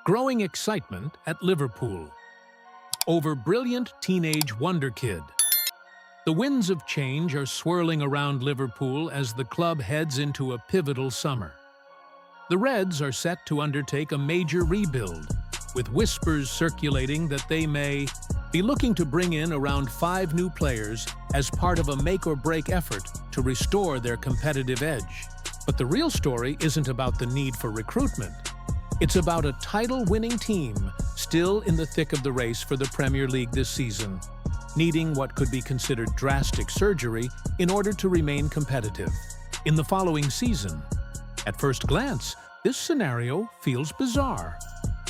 Growing excitement at Liverpool over brilliant teenage wonder kid. The winds of change are swirling around Liverpool as the club heads into a pivotal summer. The Reds are set to undertake a major rebuild, with whispers circulating that they may be looking to bring in around 5 new players as part of a make-or-break effort to restore their competitive edge. But the real story isn't about the need for recruitment. It's about a title-winning team still in the thick of the race for the Premier League this season, needing what could be considered drastic surgery in order to remain competitive in the following season. At first glance, this scenario feels bizarre.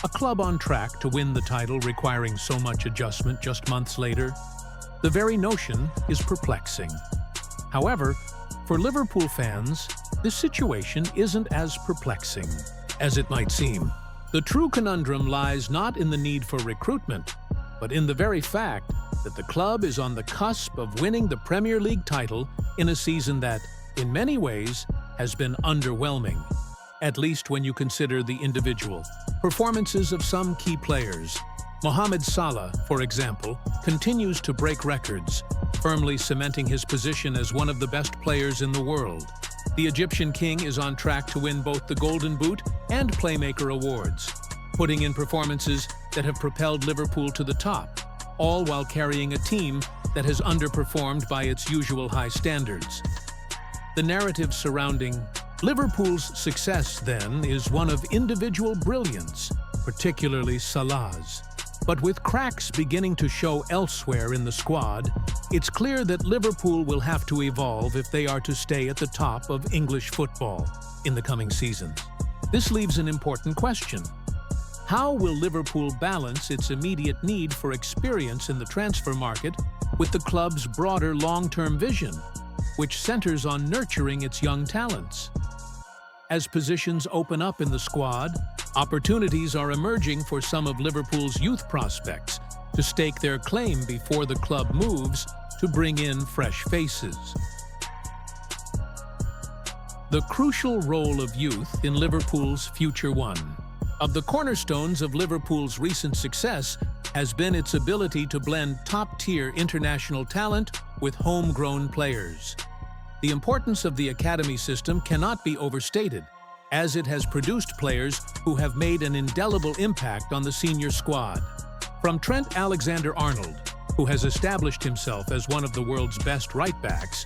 A club on track to win the title requiring so much adjustment just months later? The very notion is perplexing. However, for Liverpool fans, this situation isn't as perplexing as it might seem. The true conundrum lies not in the need for recruitment, but in the very fact that the club is on the cusp of winning the Premier League title in a season that, in many ways, has been underwhelming, at least when you consider the individual performances of some key players. Mohamed Salah, for example, continues to break records, firmly cementing his position as one of the best players in the world. The Egyptian king is on track to win both the Golden Boot and Playmaker awards, putting in performances that have propelled Liverpool to the top, all while carrying a team that has underperformed by its usual high standards. The narrative surrounding Liverpool's success, then, is one of individual brilliance, particularly Salah's. But with cracks beginning to show elsewhere in the squad, it's clear that Liverpool will have to evolve if they are to stay at the top of English football in the coming seasons. This leaves an important question. How will Liverpool balance its immediate need for experience in the transfer market with the club's broader long-term vision, which centers on nurturing its young talents? As positions open up in the squad, opportunities are emerging for some of Liverpool's youth prospects to stake their claim before the club moves to bring in fresh faces. The crucial role of youth in Liverpool's future. One of the cornerstones of Liverpool's recent success has been its ability to blend top-tier international talent with homegrown players. The importance of the academy system cannot be overstated, as it has produced players who have made an indelible impact on the senior squad. From Trent Alexander-Arnold, who has established himself as one of the world's best right-backs,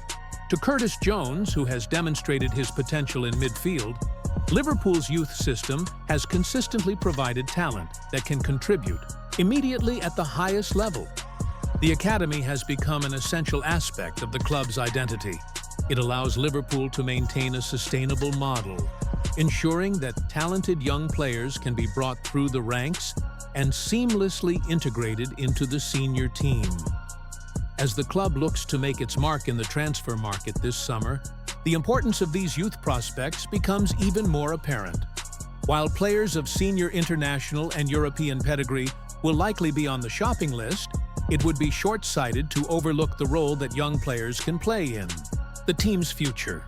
to Curtis Jones, who has demonstrated his potential in midfield, Liverpool's youth system has consistently provided talent that can contribute immediately at the highest level. The academy has become an essential aspect of the club's identity. It allows Liverpool to maintain a sustainable model, ensuring that talented young players can be brought through the ranks and seamlessly integrated into the senior team. As the club looks to make its mark in the transfer market this summer, the importance of these youth prospects becomes even more apparent. While players of senior international and European pedigree will likely be on the shopping list, it would be short-sighted to overlook the role that young players can play in the team's future.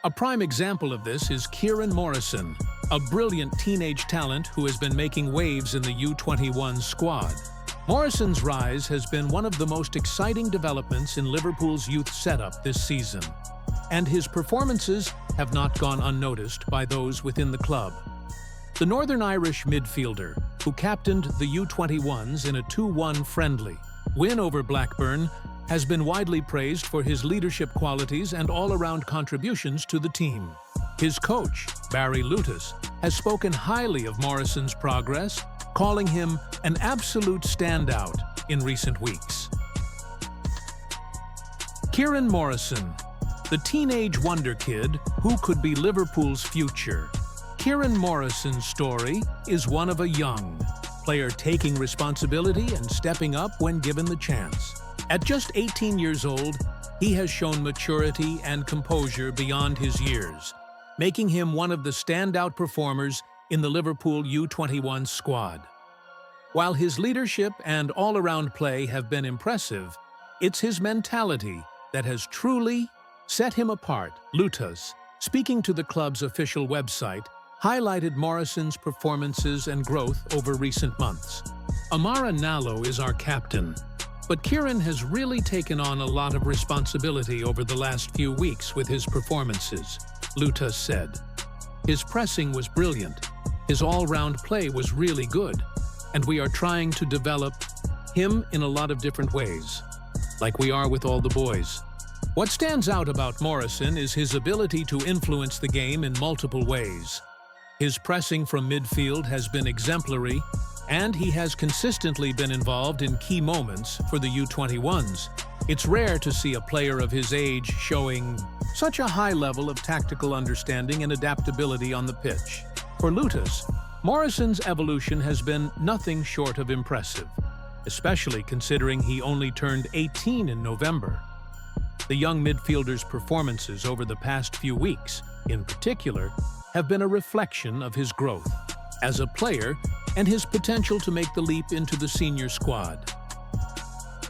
A prime example of this is Kieran Morrison, a brilliant teenage talent who has been making waves in the U21 squad. Morrison's rise has been one of the most exciting developments in Liverpool's youth setup this season, and his performances have not gone unnoticed by those within the club. The Northern Irish midfielder, who captained the U21s in a 2-1 friendly win over Blackburn, has been widely praised for his leadership qualities and all-around contributions to the team. His coach, Barry Lutis, has spoken highly of Morrison's progress, calling him an absolute standout in recent weeks. Kieran Morrison, the teenage wonder kid who could be Liverpool's future. Kieran Morrison's story is one of a young player taking responsibility and stepping up when given the chance. At just 18 years old, he has shown maturity and composure beyond his years, making him one of the standout performers in the Liverpool U21 squad. While his leadership and all-around play have been impressive, it's his mentality that has truly set him apart. Lutas, speaking to the club's official website, highlighted Morrison's performances and growth over recent months. Amara Nallo is our captain, but Kieran has really taken on a lot of responsibility over the last few weeks with his performances, Lutas said. His pressing was brilliant, his all-round play was really good, and we are trying to develop him in a lot of different ways, like we are with all the boys. What stands out about Morrison is his ability to influence the game in multiple ways. His pressing from midfield has been exemplary, and he has consistently been involved in key moments for the U21s. It's rare to see a player of his age showing such a high level of tactical understanding and adaptability on the pitch. For Lutas, Morrison's evolution has been nothing short of impressive, especially considering he only turned 18 in November. The young midfielder's performances over the past few weeks, in particular, have been a reflection of his growth as a player and his potential to make the leap into the senior squad.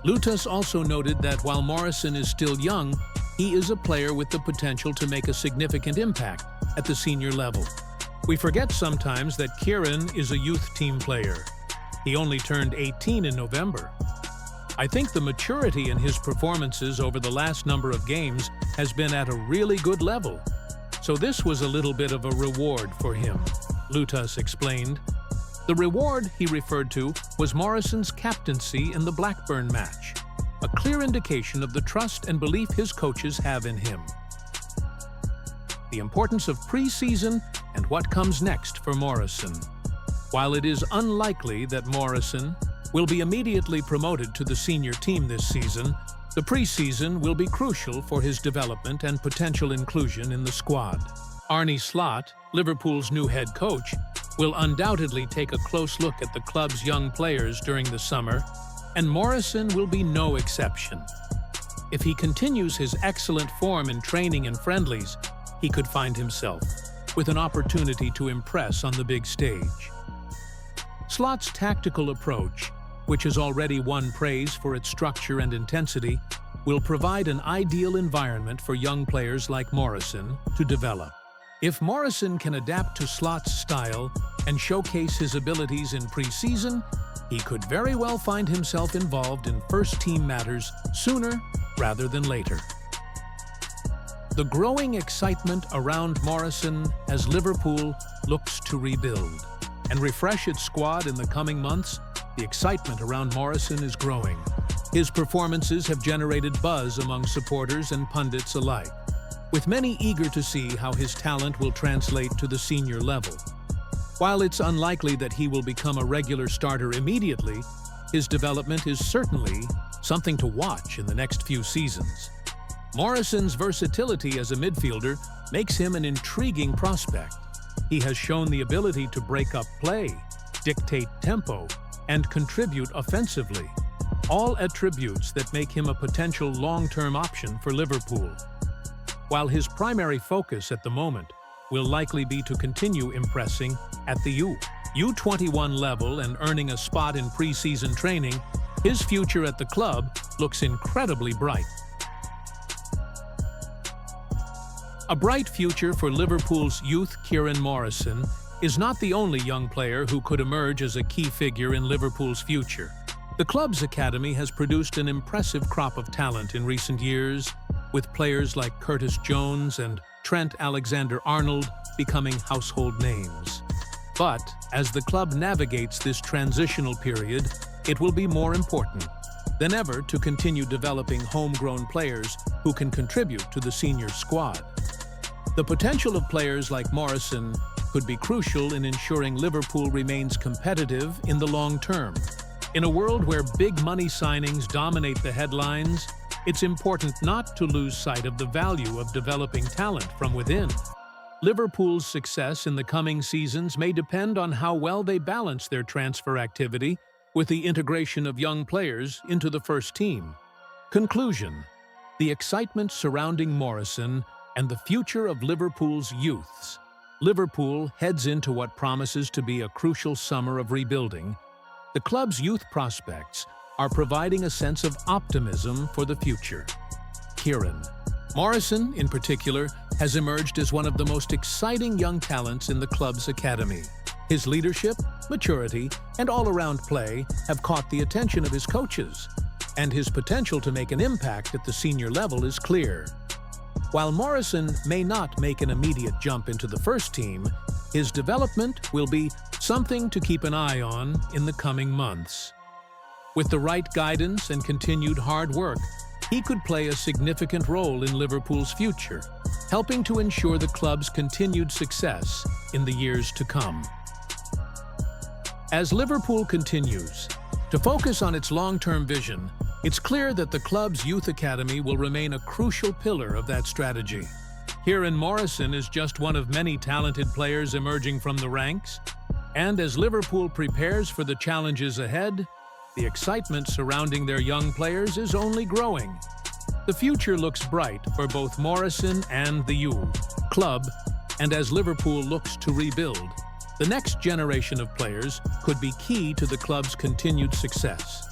Lutas also noted that while Morrison is still young, he is a player with the potential to make a significant impact at the senior level. We forget sometimes that Kieran is a youth team player. He only turned 18 in November. I think the maturity in his performances over the last number of games has been at a really good level. So this was a little bit of a reward for him, Lutas explained. The reward he referred to was Morrison's captaincy in the Blackburn match, a clear indication of the trust and belief his coaches have in him. The importance of pre-season and what comes next for Morrison. While it is unlikely that Morrison will be immediately promoted to the senior team this season, the pre-season will be crucial for his development and potential inclusion in the squad. Arne Slot, Liverpool's new head coach, will undoubtedly take a close look at the club's young players during the summer, and Morrison will be no exception. If he continues his excellent form in training and friendlies, he could find himself with an opportunity to impress on the big stage. Slot's tactical approach, which has already won praise for its structure and intensity, will provide an ideal environment for young players like Morrison to develop. If Morrison can adapt to Slot's style and showcase his abilities in pre-season, he could very well find himself involved in first-team matters sooner rather than later. The growing excitement around Morrison as Liverpool looks to rebuild and refresh its squad in the coming months, the excitement around Morrison is growing. His performances have generated buzz among supporters and pundits alike, with many eager to see how his talent will translate to the senior level. While it's unlikely that he will become a regular starter immediately, his development is certainly something to watch in the next few seasons. Morrison's versatility as a midfielder makes him an intriguing prospect. He has shown the ability to break up play, dictate tempo, and contribute offensively, all attributes that make him a potential long-term option for Liverpool. While his primary focus at the moment will likely be to continue impressing at the U21 level and earning a spot in pre-season training, his future at the club looks incredibly bright. A bright future for Liverpool's youth Kieran Morrison is not the only young player who could emerge as a key figure in Liverpool's future. The club's academy has produced an impressive crop of talent in recent years, with players like Curtis Jones and TRENT ALEXANDER-ARNOLD becoming household names. But as the club navigates this transitional period, it will be more important than ever to continue developing homegrown players who can contribute to the senior squad. The potential of players like Morrison could be crucial in ensuring Liverpool remains competitive in the long term. In a world where big money signings dominate the headlines, it's important not to lose sight of the value of developing talent from within. Liverpool's success in the coming seasons may depend on how well they balance their transfer activity with the integration of young players into the first team. Conclusion: the excitement surrounding Morrison and the future of Liverpool's youths. Liverpool heads into what promises to be a crucial summer of rebuilding. The club's youth prospects are providing a sense of optimism for the future. Kieran Morrison, in particular, has emerged as one of the most exciting young talents in the club's academy. His leadership, maturity, and all-around play have caught the attention of his coaches, and his potential to make an impact at the senior level is clear. While Morrison may not make an immediate jump into the first team, his development will be something to keep an eye on in the coming months. With the right guidance and continued hard work, he could play a significant role in Liverpool's future, helping to ensure the club's continued success in the years to come. As Liverpool continues to focus on its long-term vision, it's clear that the club's youth academy will remain a crucial pillar of that strategy. Kieran Morrison is just one of many talented players emerging from the ranks, and as Liverpool prepares for the challenges ahead, the excitement surrounding their young players is only growing. The future looks bright for both Morrison and the youth club, and as Liverpool looks to rebuild, the next generation of players could be key to the club's continued success.